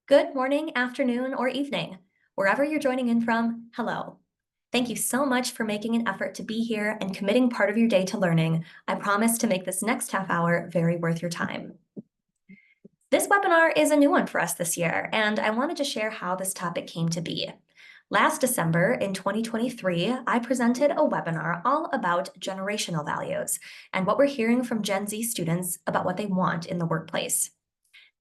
Good morning, afternoon, or evening. Wherever you're joining in from, hello. Thank you so much for making an effort to be here and committing part of your day to learning. I promise to make this next half hour very worth your time. This webinar is a new one for us this year, and I wanted to share how this topic came to be. Last December in 2023, I presented a webinar all about generational values and what we're hearing from Gen Z students about what they want in the workplace.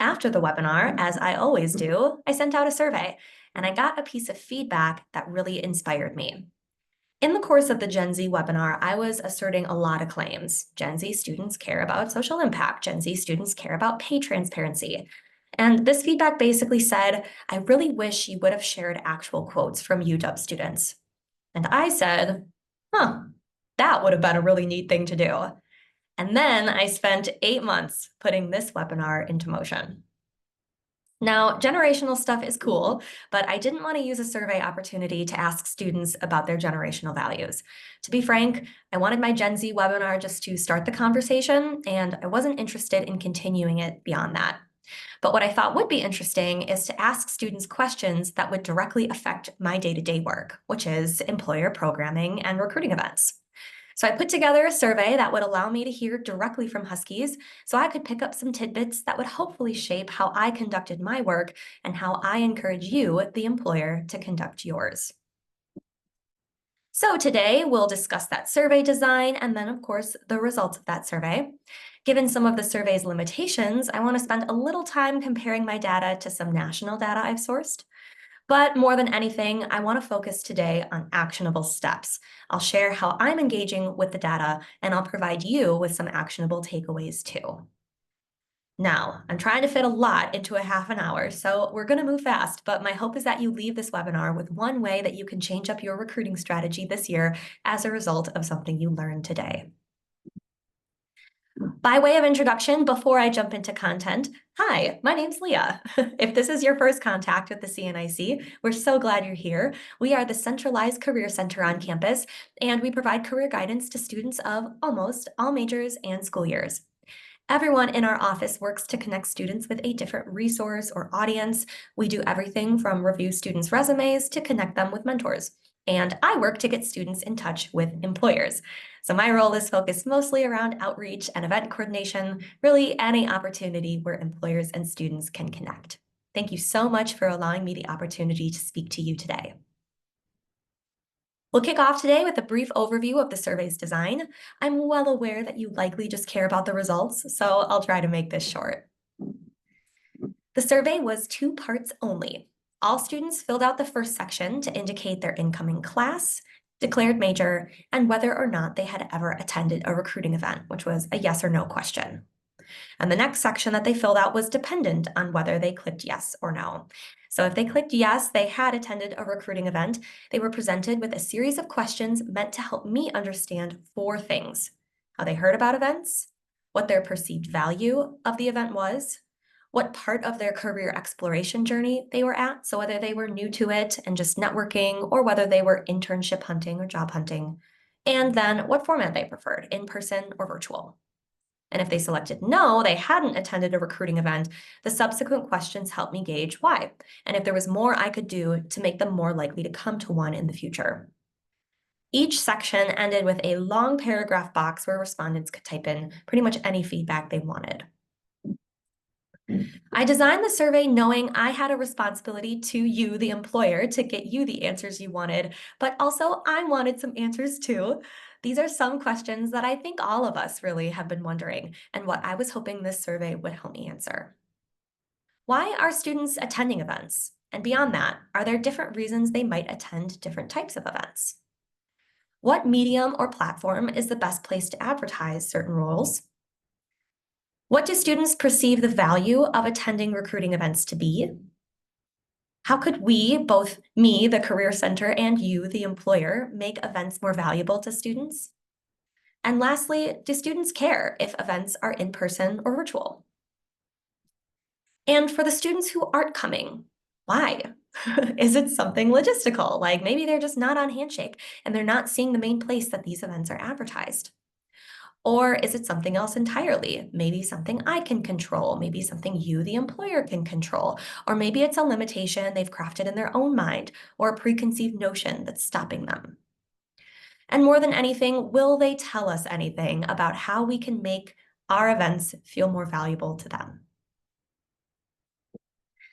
After the webinar, as I always do, I sent out a survey, and I got a piece of feedback that really inspired me. In the course of the Gen Z webinar, I was asserting a lot of claims. Gen Z students care about social impact. Gen Z students care about pay transparency. And this feedback basically said, I really wish you would have shared actual quotes from UW students. And I said, that would have been a really neat thing to do. And then I spent 8 months putting this webinar into motion. Now, generational stuff is cool, but I didn't want to use a survey opportunity to ask students about their generational values. To be frank, I wanted my Gen Z webinar just to start the conversation, and I wasn't interested in continuing it beyond that. But what I thought would be interesting is to ask students questions that would directly affect my day-to-day work, which is employer programming and recruiting events. So I put together a survey that would allow me to hear directly from Huskies so I could pick up some tidbits that would hopefully shape how I conducted my work and how I encourage you, the employer, to conduct yours. So today we'll discuss that survey design and then, of course, the results of that survey. Given some of the survey's limitations, I want to spend a little time comparing my data to some national data I've sourced. But more than anything, I want to focus today on actionable steps. I'll share how I'm engaging with the data, and I'll provide you with some actionable takeaways too. Now, I'm trying to fit a lot into a half an hour, so we're going to move fast, but my hope is that you leave this webinar with one way that you can change up your recruiting strategy this year as a result of something you learned today. By way of introduction, before I jump into content, hi, my name's Leah. If this is your first contact with the CNIC, we're so glad you're here. We are the centralized career center on campus, and we provide career guidance to students of almost all majors and school years. Everyone in our office works to connect students with a different resource or audience. We do everything from review students' resumes to connect them with mentors. And I work to get students in touch with employers. So my role is focused mostly around outreach and event coordination, really any opportunity where employers and students can connect. Thank you so much for allowing me the opportunity to speak to you today. We'll kick off today with a brief overview of the survey's design. I'm well aware that you likely just care about the results, so I'll try to make this short. The survey was 2 parts only. All students filled out the first section to indicate their incoming class, declared major, and whether or not they had ever attended a recruiting event, which was a yes or no question. And the next section that they filled out was dependent on whether they clicked yes or no. So if they clicked yes, they had attended a recruiting event, they were presented with a series of questions meant to help me understand 4 things: how they heard about events, what their perceived value of the event was, what part of their career exploration journey they were at, so whether they were new to it and just networking, or whether they were internship hunting or job hunting, and then what format they preferred, in person or virtual. And if they selected no, they hadn't attended a recruiting event, the subsequent questions helped me gauge why, and if there was more I could do to make them more likely to come to one in the future. Each section ended with a long paragraph box where respondents could type in pretty much any feedback they wanted. I designed the survey knowing I had a responsibility to you, the employer, to get you the answers you wanted, but also I wanted some answers too. These are some questions that I think all of us really have been wondering, and what I was hoping this survey would help me answer. Why are students attending events? And beyond that, are there different reasons they might attend different types of events? What medium or platform is the best place to advertise certain roles? What do students perceive the value of attending recruiting events to be? How could we, both me, the Career Center, and you, the employer, make events more valuable to students? And lastly, do students care if events are in person or virtual? And for the students who aren't coming, why? Is it something logistical? Like maybe they're just not on Handshake and they're not seeing the main place that these events are advertised. Or is it something else entirely? Maybe something I can control, maybe something you, the employer, can control, or maybe it's a limitation they've crafted in their own mind or a preconceived notion that's stopping them. And more than anything, will they tell us anything about how we can make our events feel more valuable to them?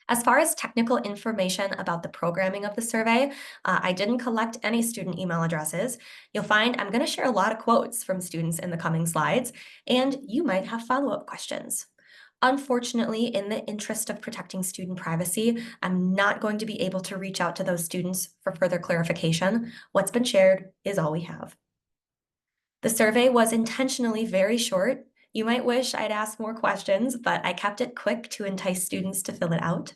As far as technical information about the programming of the survey, I didn't collect any student email addresses. You'll find I'm going to share a lot of quotes from students in the coming slides, and you might have follow-up questions. Unfortunately, in the interest of protecting student privacy, I'm not going to be able to reach out to those students for further clarification. What's been shared is all we have. The survey was intentionally very short. You might wish I'd asked more questions, but I kept it quick to entice students to fill it out.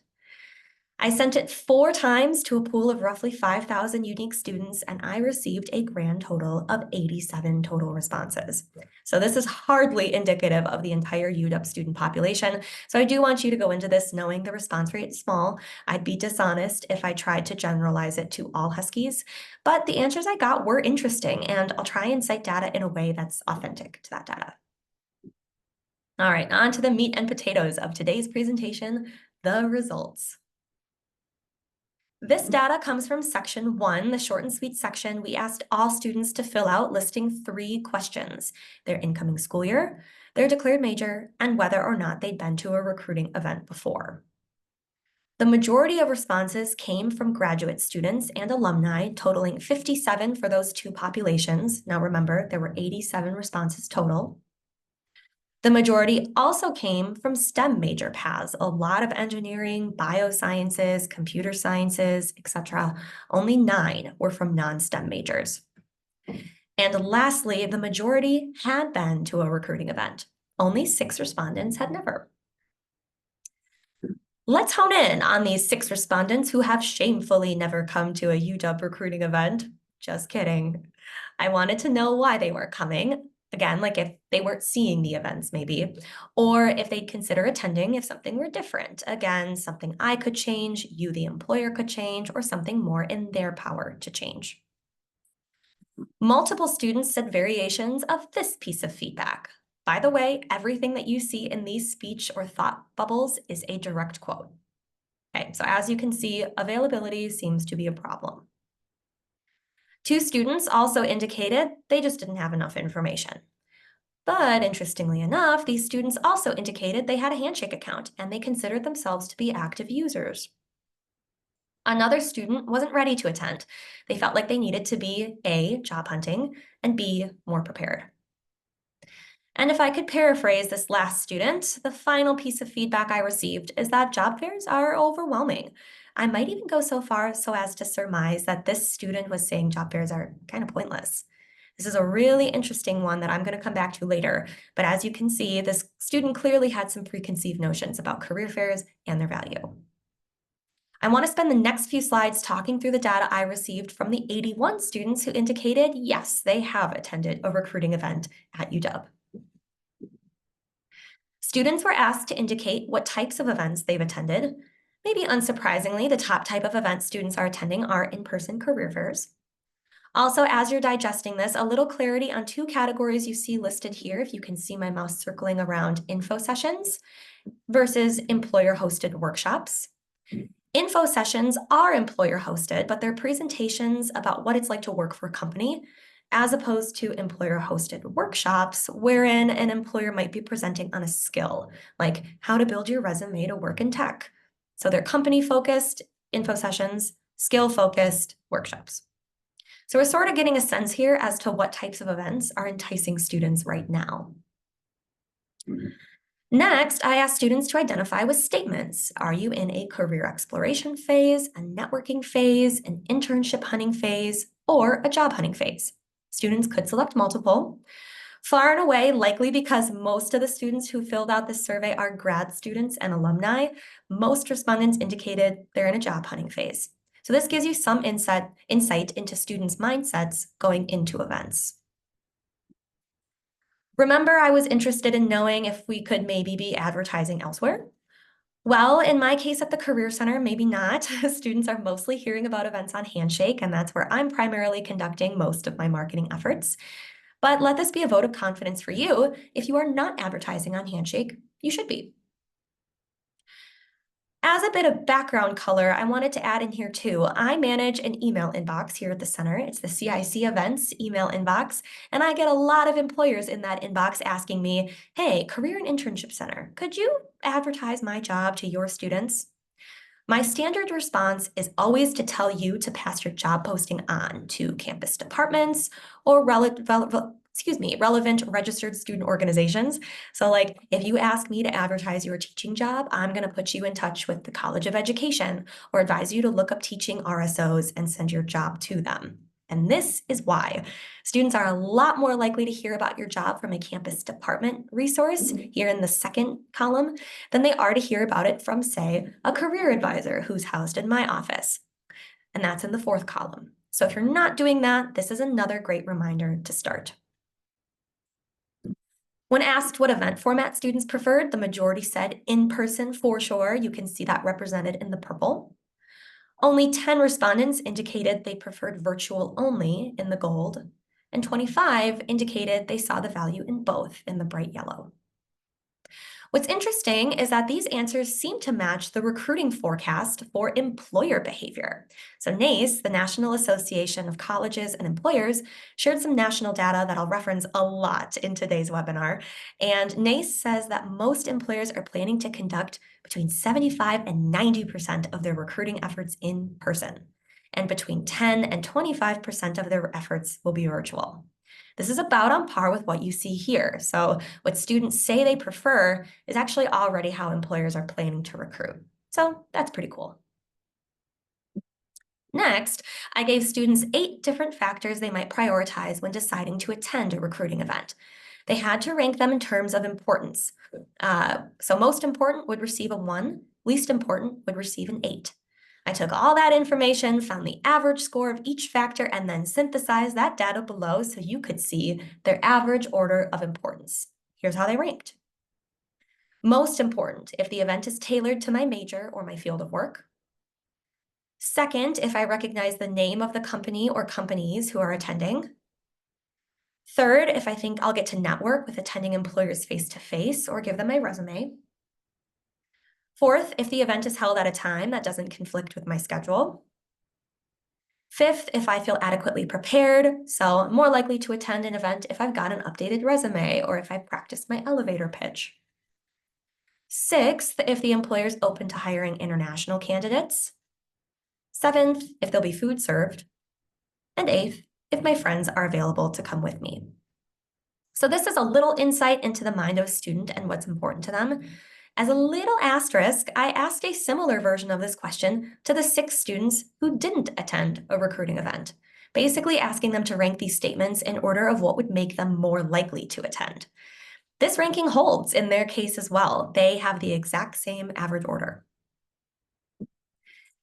I sent it 4 times to a pool of roughly 5,000 unique students, and I received a grand total of 87 total responses. So this is hardly indicative of the entire UW student population. So I do want you to go into this knowing the response rate is small. I'd be dishonest if I tried to generalize it to all Huskies, but the answers I got were interesting, and I'll try and cite data in a way that's authentic to that data. All right, on to the meat and potatoes of today's presentation, the results. This data comes from section 1, the short and sweet section. We asked all students to fill out listing 3 questions: their incoming school year, their declared major, and whether or not they'd been to a recruiting event before. The majority of responses came from graduate students and alumni, totaling 57 for those 2 populations. Now remember, there were 87 responses total. The majority also came from STEM major paths, a lot of engineering, biosciences, computer sciences, etc. Only 9 were from non-STEM majors. And lastly, the majority had been to a recruiting event. Only 6 respondents had never. Let's hone in on these 6 respondents who have shamefully never come to a UW recruiting event. Just kidding. I wanted to know why they weren't coming. Again, like if they weren't seeing the events maybe, or if they'd consider attending if something were different. Again, something I could change, you, the employer, could change, or something more in their power to change. Multiple students said variations of this piece of feedback. By the way, everything that you see in these speech or thought bubbles is a direct quote. Okay, so as you can see, availability seems to be a problem. 2 students also indicated they just didn't have enough information. But interestingly enough, these students also indicated they had a Handshake account and they considered themselves to be active users. Another student wasn't ready to attend. They felt like they needed to be A, job hunting, and B, more prepared. And if I could paraphrase this last student, the final piece of feedback I received is that job fairs are overwhelming. I might even go so far so as to surmise that this student was saying job fairs are kind of pointless. This is a really interesting one that I'm going to come back to later, but as you can see, this student clearly had some preconceived notions about career fairs and their value. I want to spend the next few slides talking through the data I received from the 81 students who indicated, yes, they have attended a recruiting event at UW. Students were asked to indicate what types of events they've attended. Maybe unsurprisingly, the top type of events students are attending are in-person career fairs. Also, as you're digesting this, a little clarity on 2 categories you see listed here, if you can see my mouse circling around info sessions versus employer-hosted workshops. Info sessions are employer-hosted, but they're presentations about what it's like to work for a company, as opposed to employer-hosted workshops, wherein an employer might be presenting on a skill, like how to build your resume to work in tech. So they're company-focused info sessions, skill-focused workshops. So we're sort of getting a sense here as to what types of events are enticing students right now. Next, I asked students to identify with statements. Are you in a career exploration phase, a networking phase, an internship hunting phase, or a job hunting phase? Students could select multiple. Far and away, likely because most of the students who filled out this survey are grad students and alumni, most respondents indicated they're in a job hunting phase. So this gives you some insight into students' mindsets going into events. Remember, I was interested in knowing if we could maybe be advertising elsewhere? Well, in my case at the Career Center, maybe not. Students are mostly hearing about events on Handshake, and that's where I'm primarily conducting most of my marketing efforts. But let this be a vote of confidence for you. If you are not advertising on Handshake, you should be. As a bit of background color, I wanted to add in here too, I manage an email inbox here at the center. It's the CIC events email inbox, and I get a lot of employers in that inbox asking me, hey, Career and Internship Center, could you advertise my job to your students? My standard response is always to tell you to pass your job posting on to campus departments or relevant registered student organizations. So like if you ask me to advertise your teaching job, I'm going to put you in touch with the College of Education or advise you to look up teaching RSOs and send your job to them. And this is why students are a lot more likely to hear about your job from a campus department resource here in the second column than they are to hear about it from, say, a career advisor who's housed in my office. And that's in the fourth column. So if you're not doing that, this is another great reminder to start. When asked what event format students preferred, the majority said in-person for sure. You can see that represented in the purple. Only 10 respondents indicated they preferred virtual only in the gold, and 25 indicated they saw the value in both in the bright yellow. What's interesting is that these answers seem to match the recruiting forecast for employer behavior. So NACE, the National Association of Colleges and Employers, shared some national data that I'll reference a lot in today's webinar. And NACE says that most employers are planning to conduct between 75 and 90% of their recruiting efforts in person, and between 10 and 25% of their efforts will be virtual. This is about on par with what you see here. So what students say they prefer is actually already how employers are planning to recruit. So that's pretty cool. Next, I gave students 8 different factors they might prioritize when deciding to attend a recruiting event. They had to rank them in terms of importance. So most important would receive a 1, least important would receive an 8. I took all that information, found the average score of each factor, and then synthesized that data below so you could see their average order of importance. Here's how they ranked. Most important, if the event is tailored to my major or my field of work. Second, if I recognize the name of the company or companies who are attending. Third, if I think I'll get to network with attending employers face-to-face or give them my resume. Fourth, if the event is held at a time that doesn't conflict with my schedule. Fifth, if I feel adequately prepared, so I'm more likely to attend an event if I've got an updated resume or if I've practiced my elevator pitch. Sixth, if the employer is open to hiring international candidates. Seventh, if there'll be food served. And eighth, if my friends are available to come with me. So this is a little insight into the mind of a student and what's important to them. As a little asterisk, I asked a similar version of this question to the 6 students who didn't attend a recruiting event, basically asking them to rank these statements in order of what would make them more likely to attend. This ranking holds in their case as well. They have the exact same average order.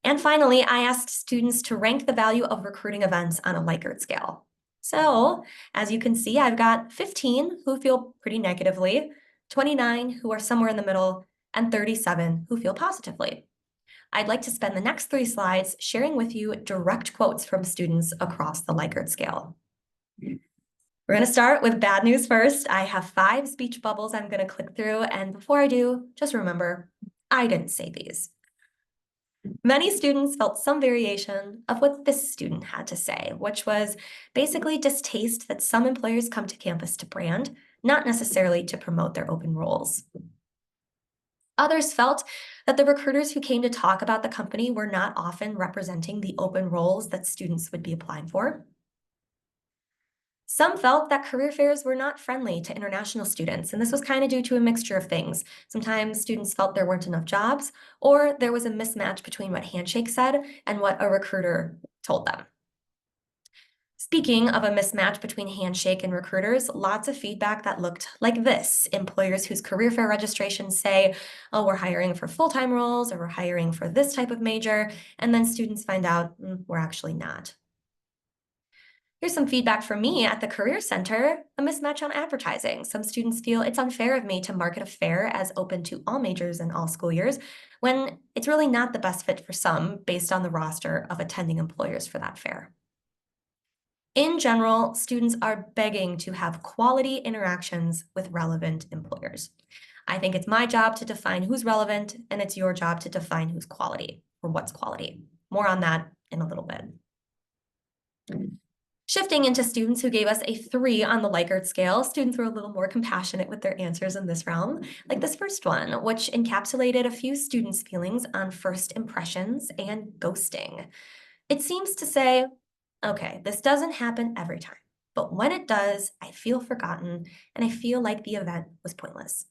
And finally, I asked students to rank the value of recruiting events on a Likert scale. So, as you can see, I've got 15 who feel pretty negatively, 29 who are somewhere in the middle, and 37 who feel positively. I'd like to spend the next 3 slides sharing with you direct quotes from students across the Likert scale. We're going to start with bad news first. I have 5 speech bubbles I'm going to click through, and before I do, just remember, I didn't say these. Many students felt some variation of what this student had to say, which was basically distaste that some employers come to campus to brand, not necessarily to promote their open roles. Others felt that the recruiters who came to talk about the company were not often representing the open roles that students would be applying for. Some felt that career fairs were not friendly to international students, and this was kind of due to a mixture of things. Sometimes students felt there weren't enough jobs, or there was a mismatch between what Handshake said and what a recruiter told them. Speaking of a mismatch between Handshake and recruiters, lots of feedback that looked like this. Employers whose career fair registrations say, oh, we're hiring for full-time roles, or we're hiring for this type of major, and then students find out, we're actually not. Here's some feedback from me at the Career Center, a mismatch on advertising. Some students feel it's unfair of me to market a fair as open to all majors and all school years, when it's really not the best fit for some based on the roster of attending employers for that fair. In general, students are begging to have quality interactions with relevant employers. I think it's my job to define who's relevant, and it's your job to define who's quality or what's quality. More on that in a little bit. Shifting into students who gave us a 3 on the Likert scale, students were a little more compassionate with their answers in this realm, like this first one, which encapsulated a few students' feelings on first impressions and ghosting. It seems to say, okay, this doesn't happen every time, but when it does, I feel forgotten and I feel like the event was pointless.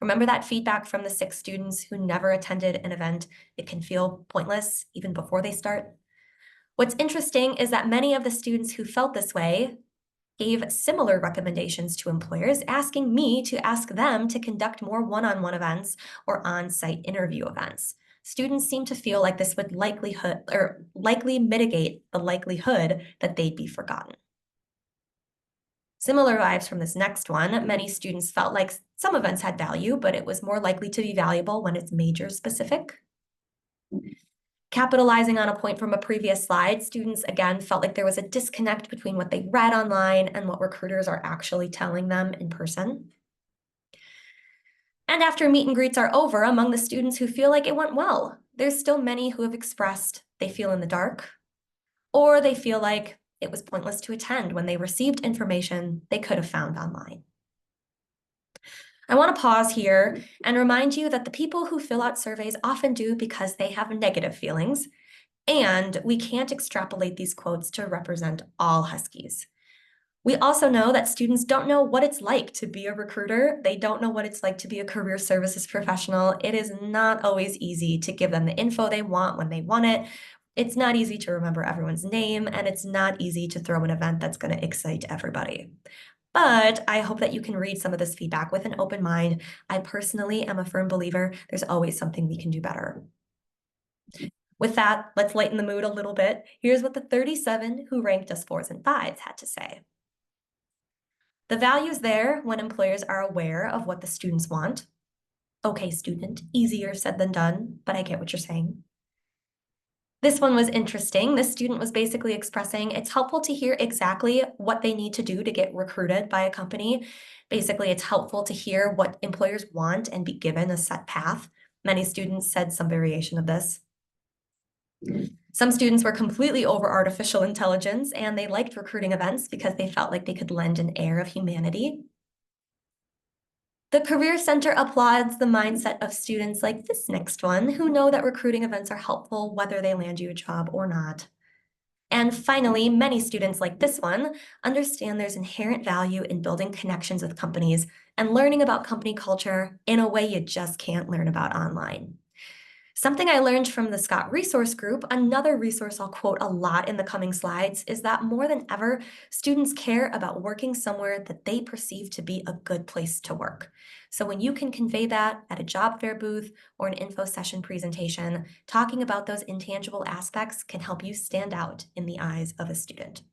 Remember that feedback from the 6 students who never attended an event? It can feel pointless even before they start. What's interesting is that many of the students who felt this way gave similar recommendations to employers, asking me to ask them to conduct more one-on-one events or on-site interview events. Students seem to feel like this would likely mitigate the likelihood that they'd be forgotten. Similar vibes from this next one. Many students felt like some events had value, but it was more likely to be valuable when it's major specific. Capitalizing on a point from a previous slide, students again felt like there was a disconnect between what they read online and what recruiters are actually telling them in person. And after meet and greets are over, among the students who feel like it went well, there's still many who have expressed they feel in the dark, or they feel like it was pointless to attend when they received information they could have found online. I want to pause here and remind you that the people who fill out surveys often do because they have negative feelings, and we can't extrapolate these quotes to represent all Huskies. We also know that students don't know what it's like to be a recruiter. They don't know what it's like to be a career services professional. It is not always easy to give them the info they want when they want it. It's not easy to remember everyone's name, and it's not easy to throw an event that's going to excite everybody. But I hope that you can read some of this feedback with an open mind. I personally am a firm believer there's always something we can do better. With that, let's lighten the mood a little bit. Here's what the 37 who ranked us 4s and 5s had to say. The value's there when employers are aware of what the students want. Okay, student, easier said than done, but I get what you're saying. This one was interesting. This student was basically expressing it's helpful to hear exactly what they need to do to get recruited by a company. Basically, it's helpful to hear what employers want and be given a set path. Many students said some variation of this. Some students were completely over artificial intelligence, and they liked recruiting events because they felt like they could lend an air of humanity. The Career Center applauds the mindset of students like this next one, who know that recruiting events are helpful whether they land you a job or not. And finally, many students like this one understand there's inherent value in building connections with companies and learning about company culture in a way you just can't learn about online. Something I learned from the Scott Resource Group, another resource I'll quote a lot in the coming slides, is that more than ever, students care about working somewhere that they perceive to be a good place to work. So when you can convey that at a job fair booth or an info session presentation, talking about those intangible aspects can help you stand out in the eyes of a student.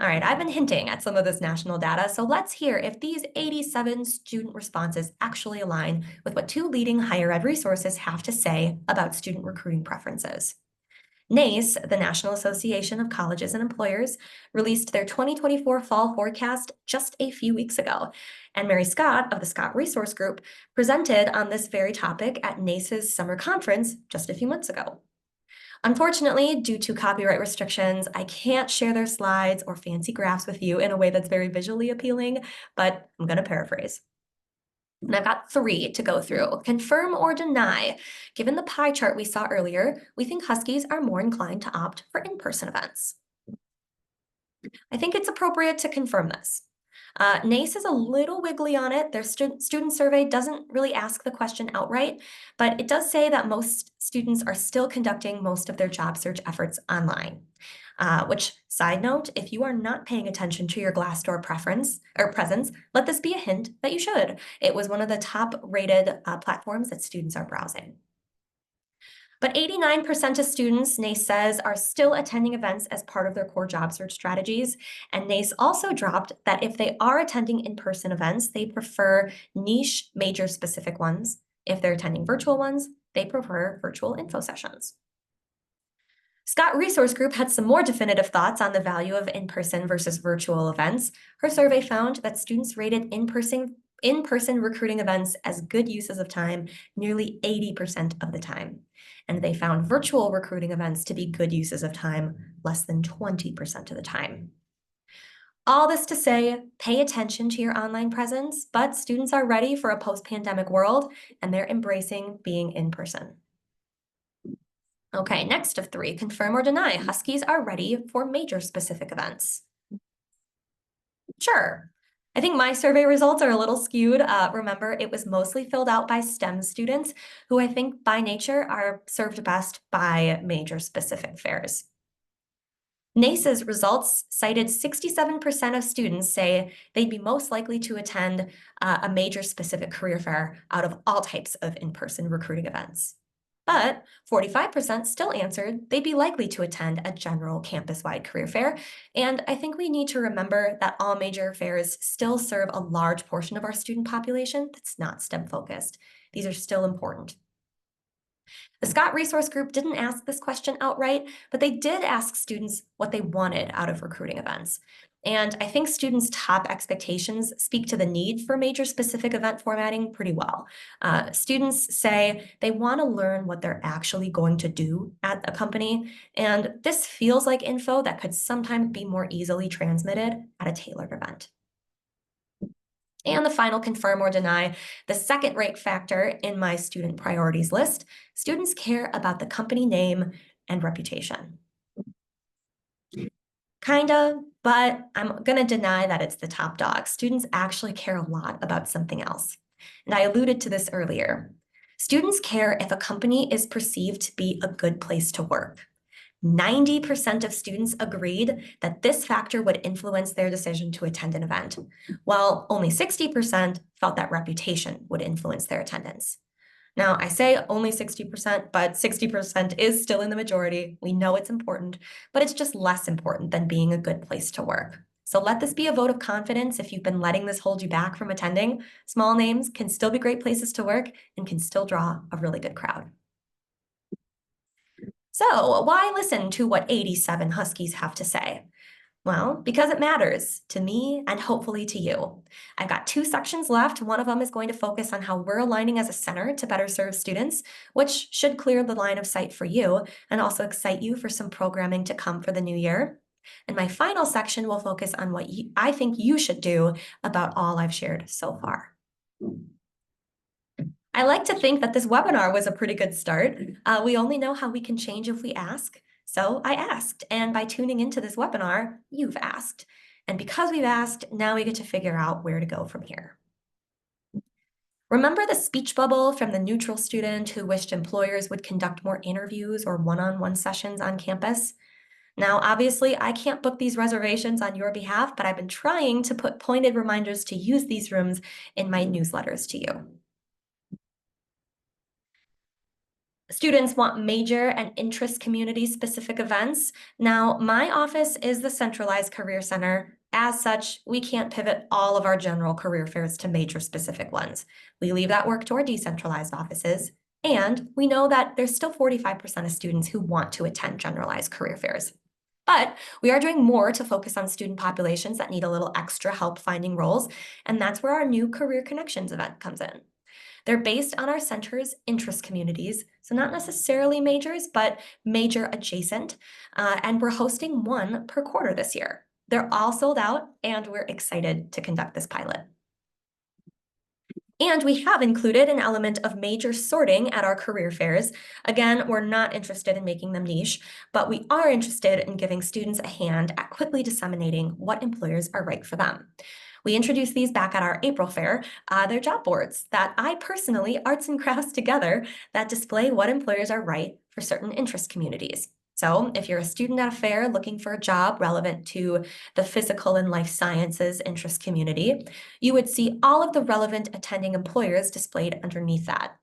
All right, I've been hinting at some of this national data, so let's hear if these 87 student responses actually align with what 2 leading higher ed resources have to say about student recruiting preferences. NACE, the National Association of Colleges and Employers, released their 2024 fall forecast just a few weeks ago, and Mary Scott of the Scott Resource Group presented on this very topic at NACE's summer conference just a few months ago. Unfortunately, due to copyright restrictions, I can't share their slides or fancy graphs with you in a way that's very visually appealing, but I'm going to paraphrase. And I've got 3 to go through. Confirm or deny. Given the pie chart we saw earlier, we think Huskies are more inclined to opt for in-person events. I think it's appropriate to confirm this. NACE is a little wiggly on it. Their student survey doesn't really ask the question outright, but it does say that most students are still conducting most of their job search efforts online. Which, side note, if you are not paying attention to your Glassdoor preference or presence, let this be a hint that you should. It was one of the top rated platforms that students are browsing. But 89% of students, NACE says, are still attending events as part of their core job search strategies. And NACE also dropped that if they are attending in-person events, they prefer niche, major-specific ones. If they're attending virtual ones, they prefer virtual info sessions. Scott Resource Group had some more definitive thoughts on the value of in-person versus virtual events. Her survey found that students rated in-person recruiting events as good uses of time nearly 80% of the time. And they found virtual recruiting events to be good uses of time less than 20% of the time. All this to say, pay attention to your online presence, but students are ready for a post-pandemic world and they're embracing being in person. Okay, next of 3, confirm or deny. Huskies are ready for major specific events. Sure. I think my survey results are a little skewed. Remember, it was mostly filled out by STEM students, who I think by nature are served best by major specific fairs. NACE's results cited 67% of students say they'd be most likely to attend a major specific career fair out of all types of in-person recruiting events. But 45% still answered they'd be likely to attend a general campus-wide career fair. And I think we need to remember that all major fairs still serve a large portion of our student population that's not STEM focused. These are still important. The Scott Resource Group didn't ask this question outright, but they did ask students what they wanted out of recruiting events. And I think students' top expectations speak to the need for major specific event formatting pretty well. Students say they want to learn what they're actually going to do at a company, and this feels like info that could sometimes be more easily transmitted at a tailored event. And the final confirm or deny, the second rate factor in my student priorities list, students care about the company name and reputation. Kinda, but I'm gonna deny that it's the top dog. Students actually care a lot about something else. And I alluded to this earlier. Students care if a company is perceived to be a good place to work. 90% of students agreed that this factor would influence their decision to attend an event, while only 60% felt that reputation would influence their attendance. Now, I say only 60%, but 60% is still in the majority. We know it's important, but it's just less important than being a good place to work. So let this be a vote of confidence if you've been letting this hold you back from attending. Small names can still be great places to work and can still draw a really good crowd. So why listen to what 87 Huskies have to say? Well, because it matters to me and hopefully to you. I've got 2 sections left. One of them is going to focus on how we're aligning as a center to better serve students, which should clear the line of sight for you and also excite you for some programming to come for the new year. And my final section will focus on what I think you should do about all I've shared so far. I like to think that this webinar was a pretty good start. We only know how we can change if we ask. So I asked, and by tuning into this webinar, you've asked. And because we've asked, now we get to figure out where to go from here. Remember the speech bubble from the neutral student who wished employers would conduct more interviews or one-on-one sessions on campus? Now, obviously, I can't book these reservations on your behalf, but I've been trying to put pointed reminders to use these rooms in my newsletters to you. Students want major and interest community specific events. Now, my office is the centralized career center. As such, we can't pivot all of our general career fairs to major specific ones. We leave that work to our decentralized offices. And we know that there's still 45% of students who want to attend generalized career fairs. But we are doing more to focus on student populations that need a little extra help finding roles. And that's where our new Career Connections event comes in. They're based on our center's interest communities, so not necessarily majors, but major adjacent, and we're hosting one per quarter this year. They're all sold out, and we're excited to conduct this pilot. And we have included an element of major sorting at our career fairs. Again, we're not interested in making them niche, but we are interested in giving students a hand at quickly disseminating what employers are right for them. We introduced these back at our April fair. They're job boards that I personally arts and crafts together that display what employers are right for certain interest communities. So if you're a student at a fair looking for a job relevant to the physical and life sciences interest community, you would see all of the relevant attending employers displayed underneath that.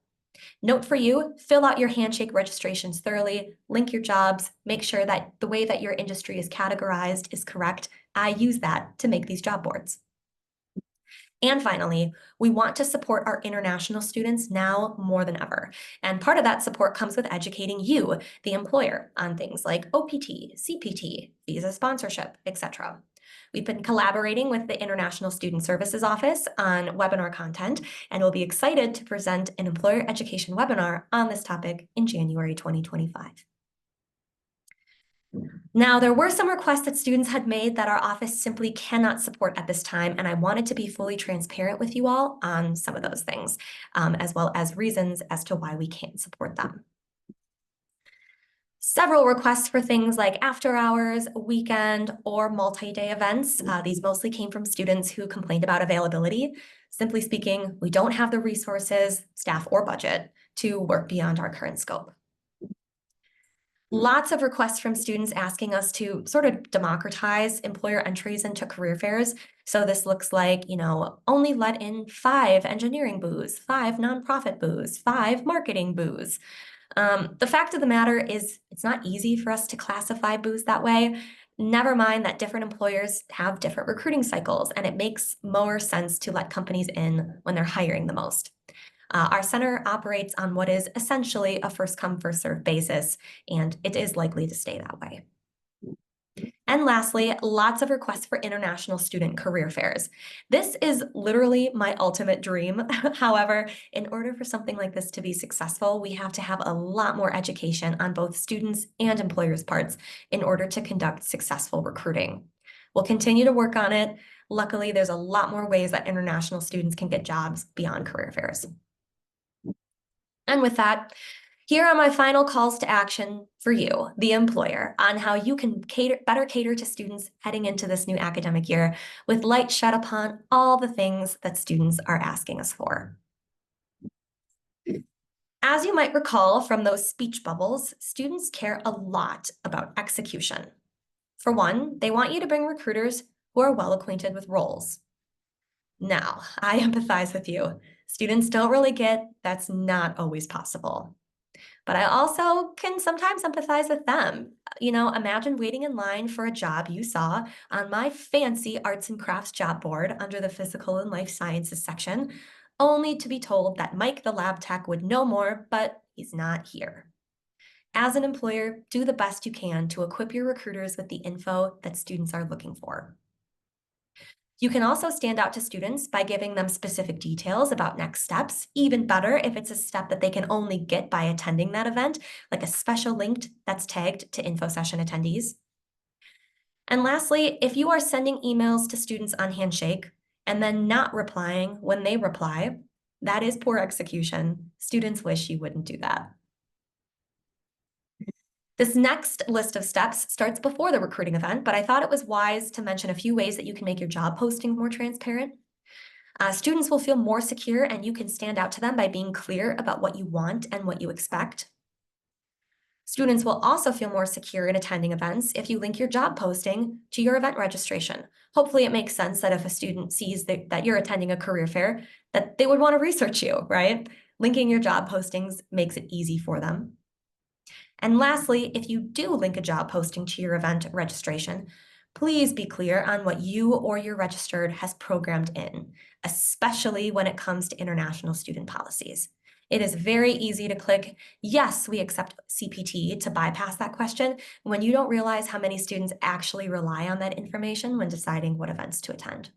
Note for you, fill out your handshake registrations thoroughly, link your jobs, make sure that the way that your industry is categorized is correct. I use that to make these job boards. And finally, we want to support our international students now more than ever. And part of that support comes with educating you, the employer, on things like OPT, CPT, visa sponsorship, etc. We've been collaborating with the International Student Services Office on webinar content, and we'll be excited to present an employer education webinar on this topic in January 2025. Now, there were some requests that students had made that our office simply cannot support at this time, and I wanted to be fully transparent with you all on some of those things, as well as reasons as to why we can't support them. Several requests for things like after hours, weekend, or multi-day events. These mostly came from students who complained about availability. Simply speaking, we don't have the resources, staff, or budget to work beyond our current scope. Lots of requests from students asking us to sort of democratize employer entries into career fairs. So this looks like, only let in 5 engineering booths, 5 nonprofit booths, 5 marketing booths. The fact of the matter is it's not easy for us to classify booths that way. Never mind that different employers have different recruiting cycles, and it makes more sense to let companies in when they're hiring the most. Our center operates on what is essentially a first-come, first-served basis, and it is likely to stay that way. And lastly, lots of requests for international student career fairs. This is literally my ultimate dream. However, in order for something like this to be successful, we have to have a lot more education on both students and employers' parts in order to conduct successful recruiting. We'll continue to work on it. Luckily, there's a lot more ways that international students can get jobs beyond career fairs. And with that, here are my final calls to action for you, the employer, on how you can better cater to students heading into this new academic year with light shed upon all the things that students are asking us for. As you might recall from those speech bubbles, students care a lot about execution. For one, they want you to bring recruiters who are well acquainted with roles. Now, I empathize with you. Students don't really get that's not always possible. But I also can sometimes empathize with them. Imagine waiting in line for a job you saw on my fancy arts and crafts job board under the physical and life sciences section, only to be told that Mike the lab tech would know more, but he's not here. As an employer, do the best you can to equip your recruiters with the info that students are looking for. You can also stand out to students by giving them specific details about next steps, even better if it's a step that they can only get by attending that event, like a special link that's tagged to info session attendees. And lastly, if you are sending emails to students on Handshake and then not replying when they reply, that is poor execution. Students wish you wouldn't do that. This next list of steps starts before the recruiting event, but I thought it was wise to mention a few ways that you can make your job posting more transparent. Students will feel more secure, and you can stand out to them by being clear about what you want and what you expect. Students will also feel more secure in attending events if you link your job posting to your event registration. Hopefully it makes sense that if a student sees that you're attending a career fair, that they would want to research you, right? Linking your job postings makes it easy for them. And lastly, if you do link a job posting to your event registration, please be clear on what you or your registered has programmed in, especially when it comes to international student policies. It is very easy to click, yes, we accept CPT to bypass that question when you don't realize how many students actually rely on that information when deciding what events to attend.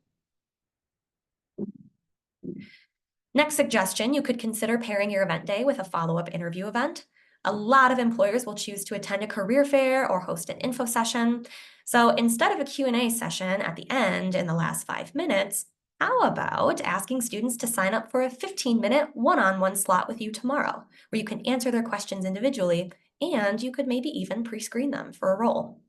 Next suggestion, you could consider pairing your event day with a follow-up interview event. A lot of employers will choose to attend a career fair or host an info session. So instead of a Q&A session at the end in the last 5 minutes, how about asking students to sign up for a 15-minute one-on-one slot with you tomorrow, where you can answer their questions individually, and you could maybe even pre-screen them for a role.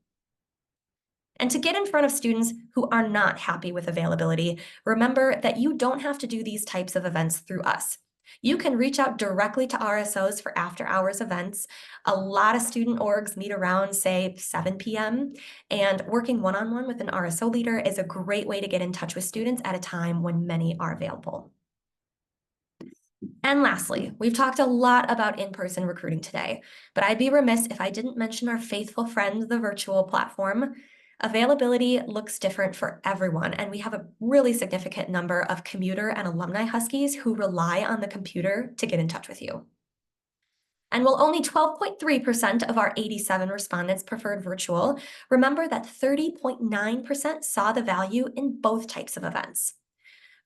And to get in front of students who are not happy with availability, remember that you don't have to do these types of events through us. You can reach out directly to RSOs for after-hours events. A lot of student orgs meet around, say, 7 p.m., and working one-on-one with an RSO leader is a great way to get in touch with students at a time when many are available. And lastly, we've talked a lot about in-person recruiting today, but I'd be remiss if I didn't mention our faithful friend, the virtual platform. Availability looks different for everyone, and we have a really significant number of commuter and alumni Huskies who rely on the computer to get in touch with you. And while only 12.3% of our 87 respondents preferred virtual, remember that 30.9% saw the value in both types of events.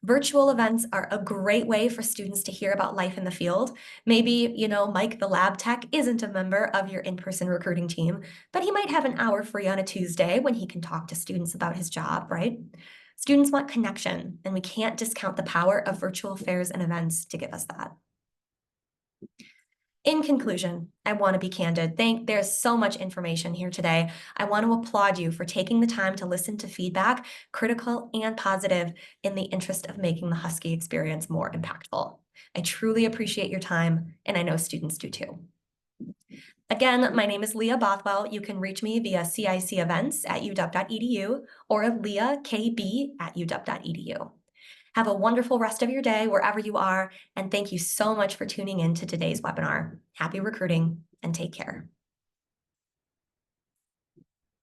Virtual events are a great way for students to hear about life in the field. Maybe, Mike, the lab tech, isn't a member of your in-person recruiting team, but he might have an hour free on a Tuesday when he can talk to students about his job, right? Students want connection, and we can't discount the power of virtual fairs and events to give us that. In conclusion, I want to be candid. There's so much information here today. I want to applaud you for taking the time to listen to feedback, critical and positive, in the interest of making the Husky experience more impactful. I truly appreciate your time, and I know students do too. Again, my name is Leah Bothwell. You can reach me via cicevents@uw.edu or leahkb@uw.edu. Have a wonderful rest of your day wherever you are, and thank you so much for tuning in to today's webinar. Happy recruiting and take care.